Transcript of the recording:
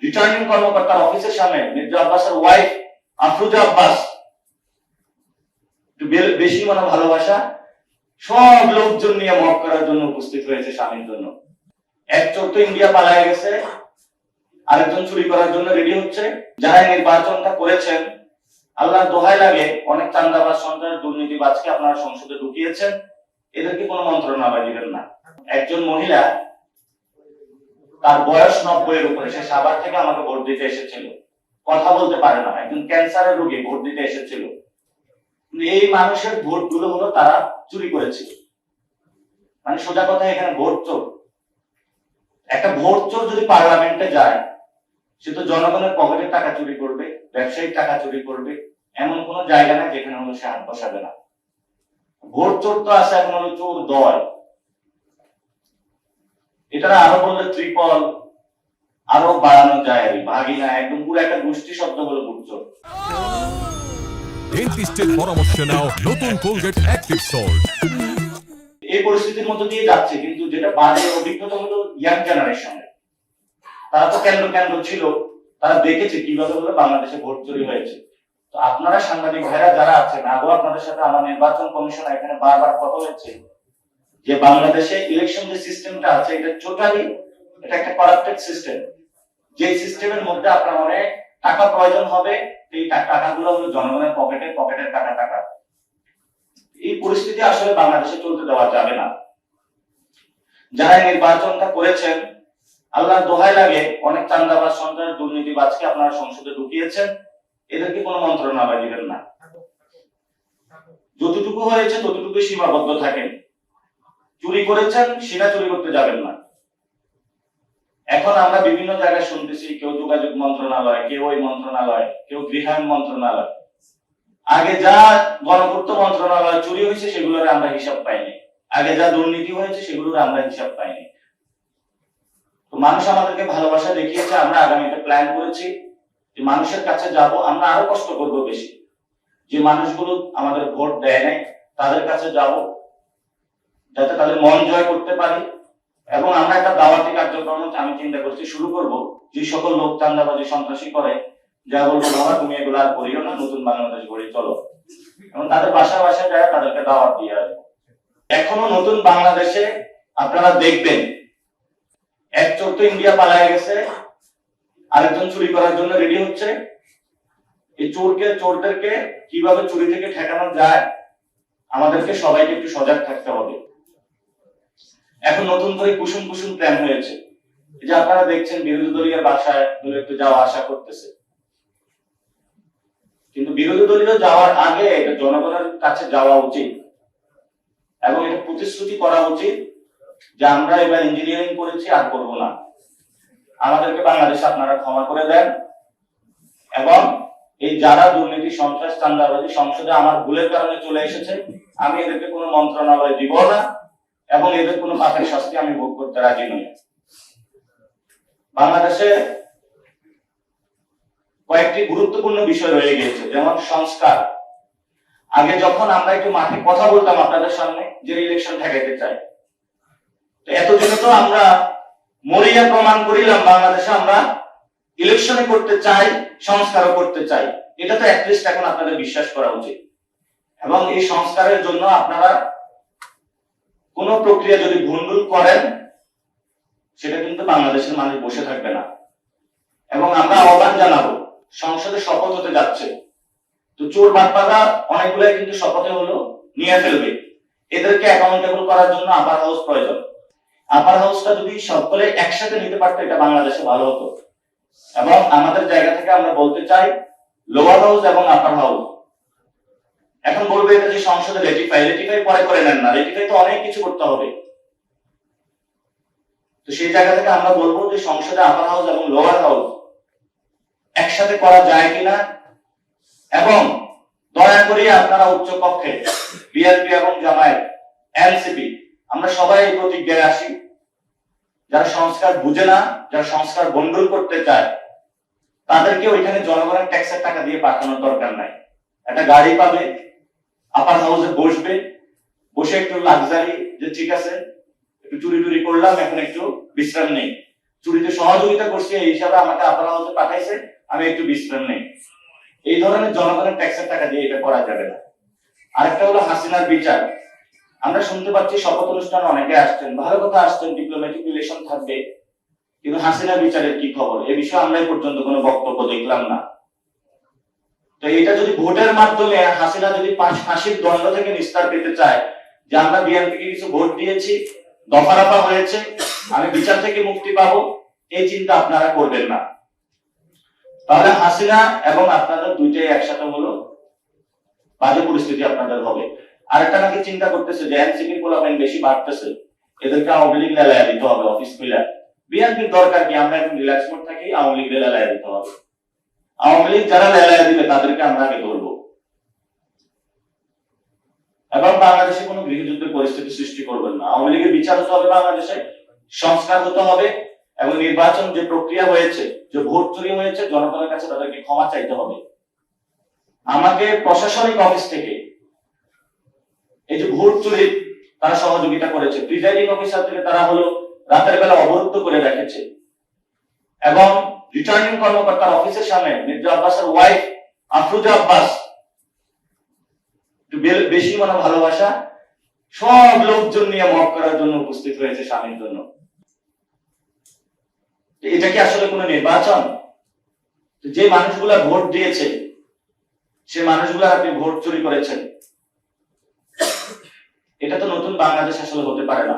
Returning কর্মকর্তার অফিসের সামনে মির্জা আব্বাসের ওয়াইফ আফরোজা আব্বাস বেশি মনে ভালোবাসা সব লোকজন নিয়ে মক করার জন্য উপস্থিত হয়েছে স্বামীর জন্য। এক চোর তো ইন্ডিয়া পালায় গেছে, আরেকজন চুরি করার জন্য রেডি হচ্ছে। যারা নির্বাচনটা করেছেন, আল্লাহর দোহাই লাগে, অনেক চাঁদাবাজ সন্ত্রাস দুর্নীতিবাজকে আপনারা সংসদে ঢুকিয়েছেন, এদেরকে কোনো মন্ত্রণালয় দিবেন না। একজন মহিলা, তার বয়স 90 এর উপরে, সে সাভার থেকে আমাকে ভোট দিতে এসেছিল, কথা বলতে পারে না, একজন ক্যান্সারের রোগী ভোট দিতে এসেছিল। এই মানুষের ভোট গুলো হলো তারা চুরি করেছিল। মানে সোজা কথা, এখানে ভোট চোর। একটা ভোট চোর যদি পার্লামেন্টে যায়, সে তো জনগণের পকেটের টাকা চুরি করবে, ব্যবসায়িক টাকা চুরি করবে, এমন কোন জায়গা না যেখানে হলো সে হাত বসাবে না। ভোট চোর তো আছে, এখন হলো চোর দল। এটা আরো বললে ত্রিপল আরো বাড়ানো যায়, আর ভাগিনা একদম পুরো একটা গোষ্ঠী শব্দ হলো ভোট চোর। ডেন্টিস্টের পরামর্শ নাও নতুন কোলগেট অ্যাক্টিভ সল্ট। এই পরিস্থিতির মধ্য দিয়ে যাচ্ছে, কিন্তু যেটা বাজে অভিজ্ঞতা হলো ইয়াং জেনারেশনের। তারা তো কেন্দ্র কেন্দ্র ছিল, তারা দেখেছে কিভাবে হলো বাংলাদেশে ভোট চুরি হয়েছে। তো আপনারা সাংবাদিক ভাইরা যারা আছেন, আগেও আপনাদের সাথে আমার নির্বাচন কমিশন এখানে বারবার কথা হয়েছে যে বাংলাদেশে ইলেকশন যে সিস্টেমটা আছে, এটা টোটালি এটা একটা করাপ্টেড সিস্টেম। যে সিস্টেমের মধ্যে আপনার অনেক টাকা প্রয়োজন হবে, এই টাকাগুলো হলো জনগণের পকেটের টাকা। এই পরিস্থিতি আসলে বাংলাদেশে চলতে দেওয়া যাবে না। যারা নির্বাচনটা করেছেন, আল্লাহর দোহাই লাগে, অনেক চাঁদাবাজ সন্ত্রাস দুর্নীতিবাজকে আপনারা সংসদে ঢুকিয়েছেন, এদেরকে কোনো মন্ত্রণালয় দিবেন না। যতটুকু হয়েছে ততটুকু সীমাবদ্ধ থাকেন। চুরি করেছেন, সেটা চুরি করতে যাবেন না। এখন আমরা বিভিন্ন জায়গায় শুনতেছি, কেউ যোগাযোগ মন্ত্রণালয়, কেউ ওই মন্ত্রণালয়, কেউ গৃহায়ণ মন্ত্রণালয়। আগে যা গণপূর্ত মন্ত্রণালয় চুরি হয়েছে সেগুলোর আমরা হিসাব পাইনি, আগে যা দুর্নীতি হয়েছে সেগুলোর আমরা হিসাব পাইনি। তো মানুষ আমাদেরকে ভালোবাসা দেখিয়েছে, আমরা আগামীতে প্ল্যান করেছি যে মানুষের কাছে যাব, আমরা আরো কষ্ট করব বেশি। যে মানুষগুলো আমাদের ভোট দেয় নাই তাদের কাছে যাব, যাতে তাদের মন জয় করতে পারি। এবং আমরা একটা দাওয়াতি কার্যক্রম আমি চিন্তা করছি শুরু করব, যে সকল লোক চাঁদাবাজি সন্ত্রাসী করে, যা বলবো বাবা তুমি এগুলো আর করিও না, নতুন বাংলাদেশ গড়ে চলো, এবং তাদের বাসায় যায় তাদেরকে দাওয়াত দিয়ে আসবো। এখনো নতুন বাংলাদেশে আপনারা দেখবেন, এক চোর তো ইন্ডিয়া পালায় গেছে, আরেকজন চুরি করার জন্য রেডি হচ্ছে। এই চোরদেরকে কিভাবে চুরি থেকে ঠেকানো যায়, আমাদেরকে সবাইকে একটু সজাগ থাকতে হবে। এখন নতুন করে কুসুম প্ল্যান হয়েছে, যে আপনারা দেখছেন বিরোধী দলীয় বাসায় একটু যাওয়া আসা করতেছে, কিন্তু বিরোধী দলীয় যাওয়ার আগে এটা জনগণের কাছে যাওয়া উচিত এবং এটা প্রতিশ্রুতি করা উচিত যে আমরা এবার ইঞ্জিনিয়ারিং করেছি, আর করব না, আমাদেরকে বাংলাদেশে আপনারা ক্ষমা করে দেন। এবং এই যারা দুর্নীতি সন্ত্রাস চাঁদাবাজি সংসদে আমার ভুলের কারণে চলে এসেছে, আমি এদেরকে কোনো মন্ত্রণালয় দিব না এবং এদের কোনো পাপের শাস্তি আমি ভোগ করতে রাজি নই। বাংলাদেশে কয়েকটি গুরুত্বপূর্ণ বিষয় রয়ে গিয়েছে, যেমন সংস্কার। আগে যখন আমরা একটু মাঠে কথা বলতাম আপনাদের সামনে যে ইলেকশন ঠেকাইতে চাই, তো এতদিনে তো আমরা মরিয়া প্রমাণ করিলাম বাংলাদেশে আমরা ইলেকশনে করতে চাই, সংস্কারও করতে চাই। এটা তো অ্যাটলিস্ট এখন আপনাদের বিশ্বাস করা উচিত। এবং এই সংস্কারের জন্য আপনারা কোন প্রক্রিয়া যদি ভুলভুল করেন, সেটা কিন্তু বাংলাদেশের মানুষ বসে থাকবে না। এবং আমরা আহ্বান জানাবো, সংসদে শপথ হতে যাচ্ছে, তো চোর বাটপাড়া অনেকগুলাই কিন্তু শপথে হলো নিয়ে ফেলবে, এদেরকে অ্যাকাউন্টেবল করার জন্য আপার হাউস প্রয়োজন। আপার হাউসটা যদি সকলে একসাথে নিতে পারতো, এটা বাংলাদেশে ভালো হতো। এবং আমাদের জায়গা থেকে আমরা বলতে চাই, লোয়ার হাউস এবং আপার হাউস এখন বলবে এটা যে সংসদে রেটিফাই পরে করে নেন না, রেটিফাই তো অনেক কিছু করতে হবে। তো সেই জায়গা থেকে আমরা বলবো যে সংসদে আপার হাউস এবং লোয়ার হাউস একসাথে করা যায় কিনা, এবং দয়া করে আপনারা উচ্চ কক্ষে বিএনপি এবং জামায়াত এনসিপি আমরা সবাই এই প্রতিজ্ঞায় আসি, যারা সংস্কার বুঝে না, যারা সংস্কার বন্ডল করতে চায়, তাদেরকে ওইখানে জনগণের ট্যাক্সের টাকা দিয়ে পাঠানোর দরকার নাই। একটা গাড়ি পাবে, আপার হাউসে বসবে, বসে একটু লাক্সারি, যে ঠিক আছে একটু চুরি করলাম, এখন একটু বিশ্রাম নেই, চুরিতে সহযোগিতা করছি এই হিসাবে আমাকে আপার হাউসে পাঠাইছে, আমি একটু বিশ্রাম নেই। এই ধরনের জনগণের ট্যাক্সের টাকা দিয়ে এটা করা যাবে না। আরেকটা হলো হাসিনার বিচার। আমরা শুনতে পাচ্ছি শপথ অনুষ্ঠানে অনেকে আসছেন, ভালো কথা আসছেন, ডিপ্লোম্যাটিক রিলেশন থাকবে, কিন্তু হাসিনা বিচারের কি খবর? এ বিষয়ে আমরা এই পর্যন্ত কোনো বক্তব্য দেখলাম না। তো এটা যদি ভোটের মাধ্যমে হাসিনা যদি ফাঁসির দণ্ড থেকে নিস্তার পেতে চায়, যে আমরা বিএনপিকে কিছু ভোট দিয়েছি, দফারফা হয়েছে, আমি বিচার থেকে মুক্তি পাবো, এই চিন্তা আপনারা করবেন না। তাহলে হাসিনা এবং আপনাদের দুইটাই একসাথে হলো, বাজে পরিস্থিতি আপনাদের হবে। আরেকটা নাকি চিন্তা করতেছে যে এনসিপির পোলাপাইন বেশি বাড়তেছে, এদেরকে আওয়ামী লীগ লেলায়া দিতে হবে অফিস খুলে। বিএনপির দরকার কি? আমরা এখন রিল্যাক্স মোড থাকি, আওয়ামী লীগ লেলায়া দিতে হবে। আওয়ামী লীগ যারা লেলায়া দিবে তাদেরকে আমরা আগে ধরবো, এবং বাংলাদেশে কোনো গৃহযুদ্ধের পরিস্থিতি সৃষ্টি করবেন না। আওয়ামী লীগের বিচার হতে হবে বাংলাদেশে, সংস্কার হতে হবে, এবং নির্বাচন যে প্রক্রিয়া হয়েছে, যে ভোট চুরি হয়েছে, জনগণের কাছে তাদেরকে ক্ষমা চাইতে হবে। আমাকে প্রশাসনিক অফিস থেকে এই যে ভোট চুরি তারা সহযোগিতা করেছে, প্রিজাইডিং অফিসার থেকে তারা হলো রাতের বেলা অবরুদ্ধ করে রেখেছে, এবং রিটার্নিং কর্মকর্তার অফিসের সামনে মির্জা আব্বাসের ওয়াইফ আফরোজা আব্বাস, বেশি মনে ভালোবাসা, সব লোকজন নিয়ে মক করার জন্য উপস্থিত হয়েছে স্বামীর জন্য। এটা কি আসলে কোনো নির্বাচন? যে মানুষগুলা ভোট দিয়েছে, সে মানুষগুলা আপনি ভোট চুরি করেছেন, এটা তো নতুন বাংলাদেশ আসলে হতে পারে না।